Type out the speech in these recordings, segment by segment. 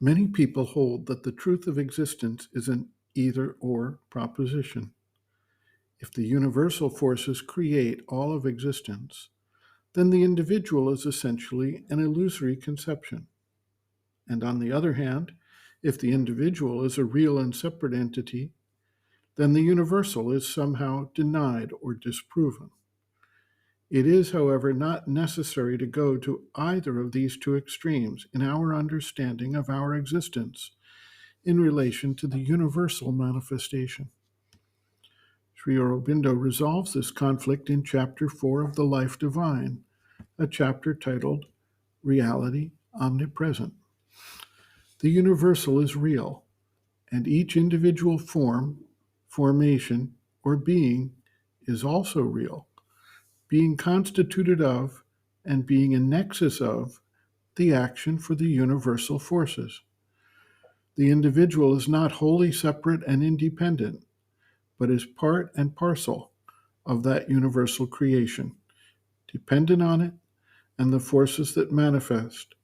Many people hold that the truth of existence is an either-or proposition. If the universal forces create all of existence, then the individual is essentially an illusory conception. And on the other hand, if the individual is a real and separate entity, then the universal is somehow denied or disproven. It is, however, not necessary to go to either of these two extremes in our understanding of our existence in relation to the universal manifestation. Sri Aurobindo resolves this conflict in Chapter 4 of The Life Divine, a chapter titled Reality Omnipresent. The universal is real, and each individual form, formation, or being is also real, being constituted of and being in nexus of the action for the universal forces. The individual is not wholly separate and independent, but is part and parcel of that universal creation, dependent on it and the forces that manifest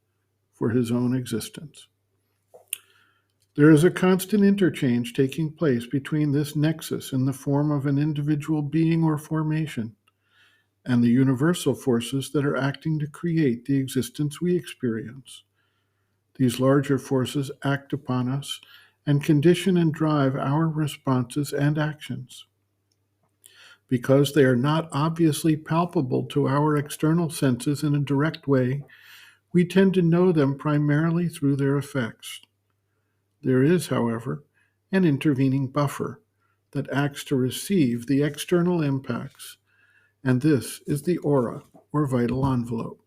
for his own existence. There is a constant interchange taking place between this nexus in the form of an individual being or formation and the universal forces that are acting to create the existence we experience. These larger forces act upon us and condition and drive our responses and actions. Because they are not obviously palpable to our external senses in a direct way, we tend to know them primarily through their effects. There is, however, an intervening buffer that acts to receive the external impacts, and this is the aura, or vital envelope.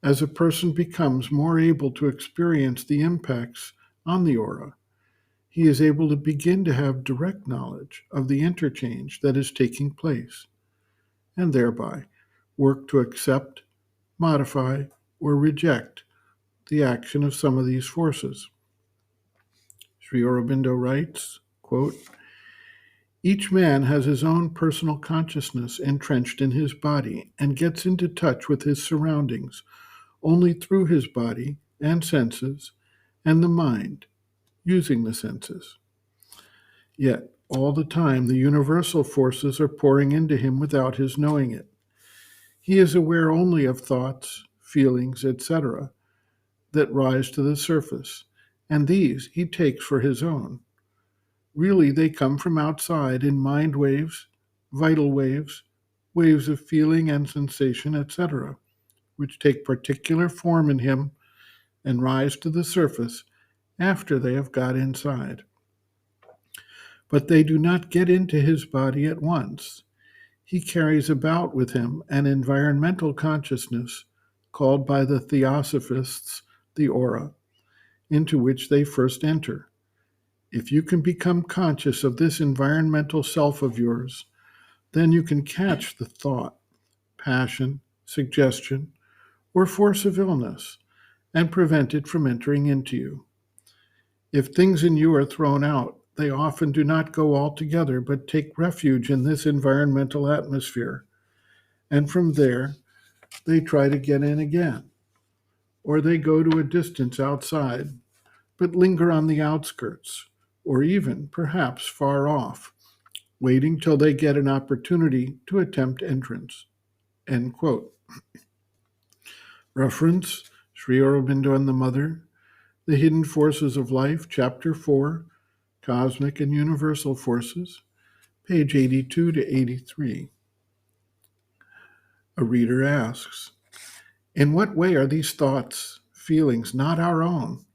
As a person becomes more able to experience the impacts on the aura, he is able to begin to have direct knowledge of the interchange that is taking place, and thereby work to accept, modify, or reject the action of some of these forces. Sri Aurobindo writes, quote, "Each man has his own personal consciousness entrenched in his body and gets into touch with his surroundings only through his body and senses and the mind using the senses. Yet, all the time, the universal forces are pouring into him without his knowing it. He is aware only of thoughts, feelings, etc., that rise to the surface, and these he takes for his own. Really, they come from outside in mind waves, vital waves, waves of feeling and sensation, etc., which take particular form in him and rise to the surface after they have got inside. But they do not get into his body at once. He carries about with him an environmental consciousness called by the theosophists the aura, into which they first enter. If you can become conscious of this environmental self of yours, then you can catch the thought, passion, suggestion, or force of illness and prevent it from entering into you. If things in you are thrown out, they often do not go altogether, but take refuge in this environmental atmosphere. And from there, they try to get in again. Or they go to a distance outside, but linger on the outskirts, or even, perhaps, far off, waiting till they get an opportunity to attempt entrance." End quote. Reference, Sri Aurobindo and the Mother, The Hidden Forces of Life, Chapter 4, Cosmic and Universal Forces, page 82 to 83. A reader asks, in what way are these thoughts, feelings not our own?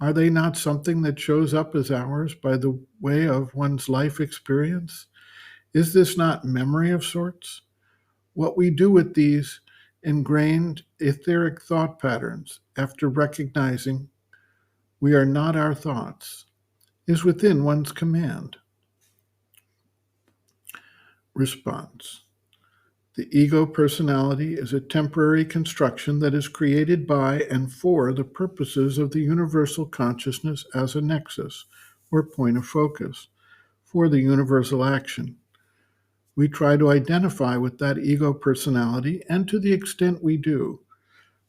Are they not something that shows up as ours by the way of one's life experience? Is this not memory of sorts? What we do with these ingrained etheric thought patterns after recognizing we are not our thoughts is within one's command. Response. The ego personality is a temporary construction that is created by and for the purposes of the universal consciousness as a nexus or point of focus for the universal action. We try to identify with that ego personality, and to the extent we do,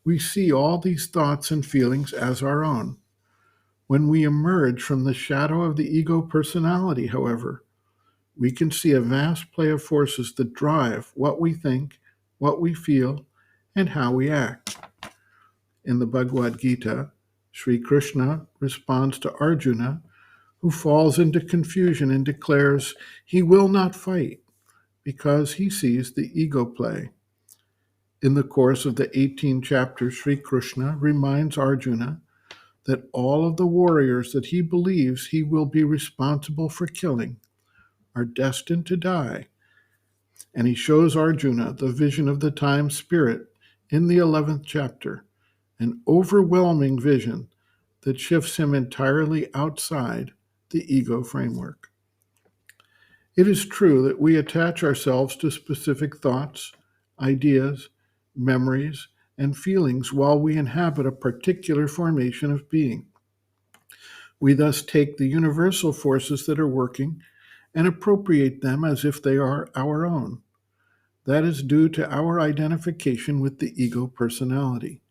we see all these thoughts and feelings as our own. When we emerge from the shadow of the ego personality, however, we can see a vast play of forces that drive what we think, what we feel, and how we act. In the Bhagavad Gita, Sri Krishna responds to Arjuna, who falls into confusion and declares he will not fight because he sees the ego play. In the course of the 18 chapters, Sri Krishna reminds Arjuna that all of the warriors that he believes he will be responsible for killing are destined to die. And he shows Arjuna the vision of the time spirit in the 11th chapter, an overwhelming vision that shifts him entirely outside the ego framework. It is true that we attach ourselves to specific thoughts, ideas, memories, and feelings while we inhabit a particular formation of being. We thus take the universal forces that are working and appropriate them as if they are our own. That is due to our identification with the ego personality.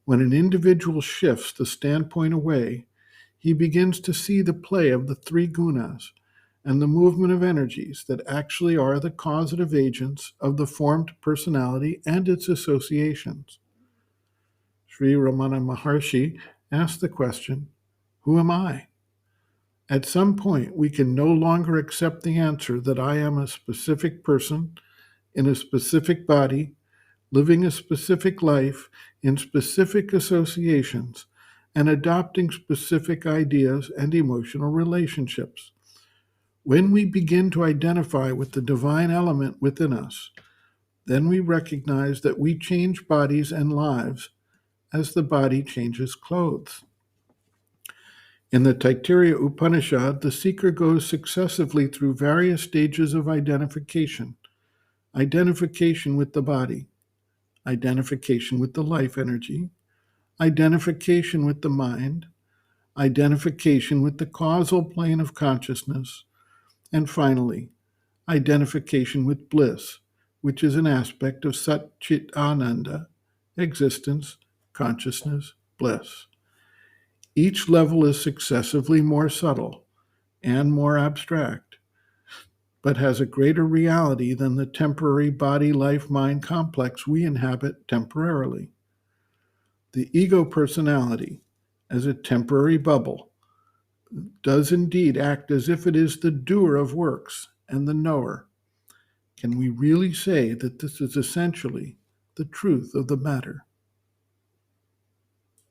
When an individual shifts the standpoint away, he begins to see the play of the three gunas and the movement of energies that actually are the causative agents of the formed personality and its associations. Sri Ramana Maharshi asked the question, "Who am I?" At some point, we can no longer accept the answer that I am a specific person in a specific body, living a specific life in specific associations, and adopting specific ideas and emotional relationships. When we begin to identify with the divine element within us, then we recognize that we change bodies and lives as the body changes clothes. In the Taittiriya Upanishad, the seeker goes successively through various stages of identification with the body, identification with the life energy, identification with the mind, identification with the causal plane of consciousness, and finally, identification with bliss, which is an aspect of Sat Chit Ananda, existence, consciousness, bliss. Each level is successively more subtle and more abstract, but has a greater reality than the temporary body-life-mind complex we inhabit temporarily. The ego personality, as a temporary bubble, does indeed act as if it is the doer of works and the knower. Can we really say that this is essentially the truth of the matter?